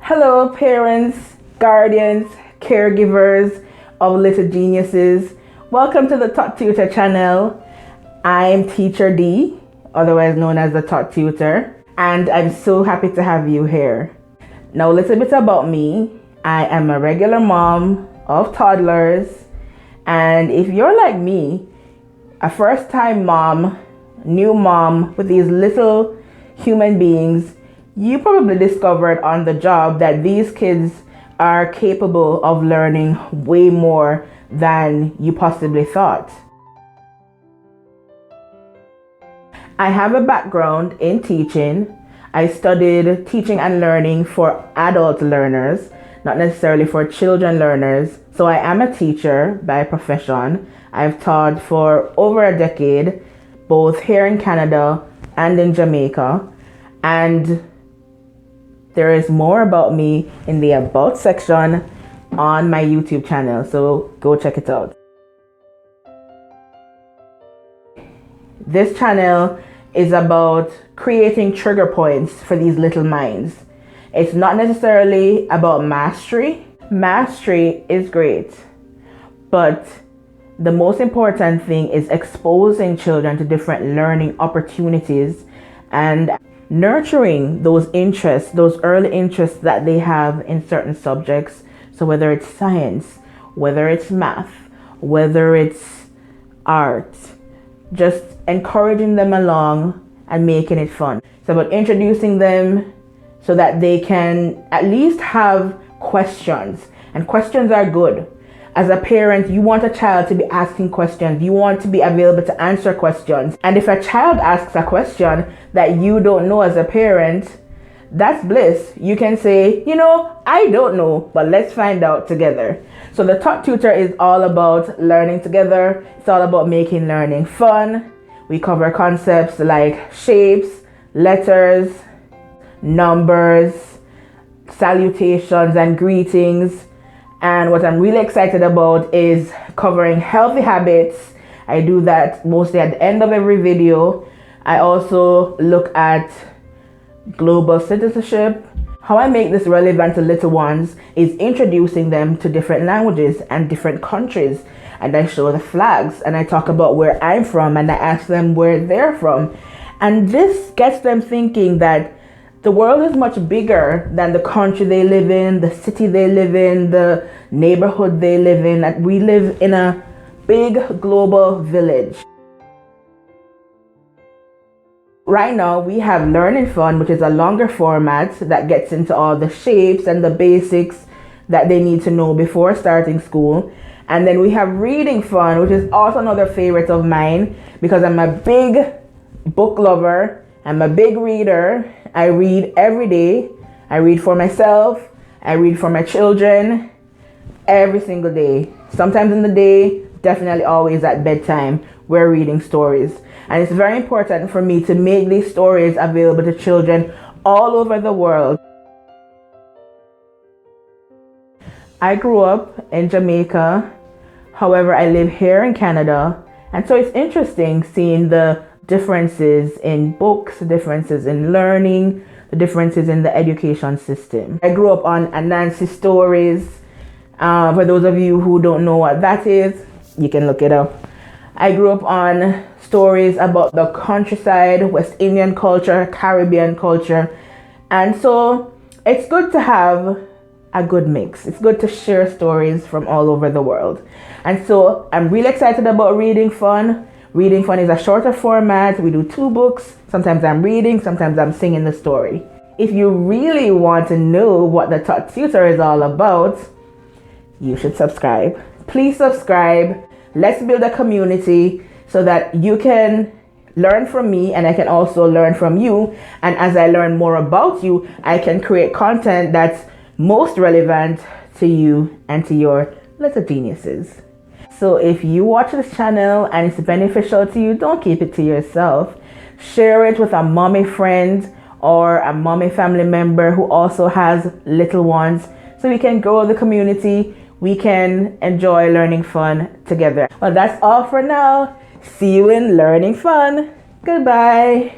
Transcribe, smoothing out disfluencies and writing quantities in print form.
Hello, parents, guardians, caregivers of little geniuses. Welcome to the Tot Tutor channel. I'm Teacher D, otherwise known as the Tot Tutor, and I'm so happy to have you here. Now, a little bit about me. I am a regular mom of toddlers, and if you're like me, a first-time mom, new mom with these little human beings, you probably discovered on the job that these kids are capable of learning way more than you possibly thought. I have a background in teaching. I studied teaching and learning for adult learners, not necessarily for children learners. So I am a teacher by profession. I've taught for over a decade, both here in Canada and in Jamaica. And there is more about me in the About section on my YouTube channel, so go check it out. This channel is about creating trigger points for these little minds. It's not necessarily about mastery. Mastery is great, but the most important thing is exposing children to different learning opportunities and nurturing those interests, those early interests that they have in certain subjects. So whether it's science, whether it's math, whether it's art, just encouraging them along and making it fun. It's about introducing them so that they can at least have questions. And questions are good. As a parent, you want a child to be asking questions. You want to be available to answer questions. And if a child asks a question that you don't know as a parent, that's bliss. You can say, I don't know, but let's find out together. So the Tot Tutor is all about learning together. It's all about making learning fun. We cover concepts like shapes, letters, numbers, salutations, and greetings. And what I'm really excited about is covering healthy habits. I do that mostly at the end of every video. I also look at global citizenship. How I make this relevant to little ones is introducing them to different languages and different countries. And I show the flags and I talk about where I'm from and I ask them where they're from. And this gets them thinking that the world is much bigger than the country they live in, the city they live in, the neighborhood they live in. That we live in a big global village. Right now we have Learning Fun, which is a longer format that gets into all the shapes and the basics that they need to know before starting school. And then we have Reading Fun, which is also another favorite of mine because I'm a big book lover. I'm a big reader. I read every day. I read for myself. I read for my children every single day. Sometimes in the day, definitely always at bedtime, we're reading stories. And it's very important for me to make these stories available to children all over the world. I grew up in Jamaica. However, I live here in Canada. And so it's interesting seeing the differences in books, differences in learning, the differences in the education system. I grew up on Anansi stories. For those of you who don't know what that is, you can look it up. I grew up on stories about the countryside, West Indian culture, Caribbean culture. And so it's good to have a good mix. It's good to share stories from all over the world. And so I'm really excited about Reading Fun. Reading Fun is a shorter format. We do 2 books. Sometimes I'm reading, sometimes I'm singing the story. If you really want to know what the Tot Tutor is all about, you should subscribe. Please subscribe. Let's build a community so that you can learn from me and I can also learn from you. And as I learn more about you, I can create content that's most relevant to you and to your little geniuses. So if you watch this channel and it's beneficial to you, don't keep it to yourself. Share it with a mommy friend or a mommy family member who also has little ones so we can grow the community. We can enjoy Learning Fun together. Well, that's all for now. See you in Learning Fun. Goodbye.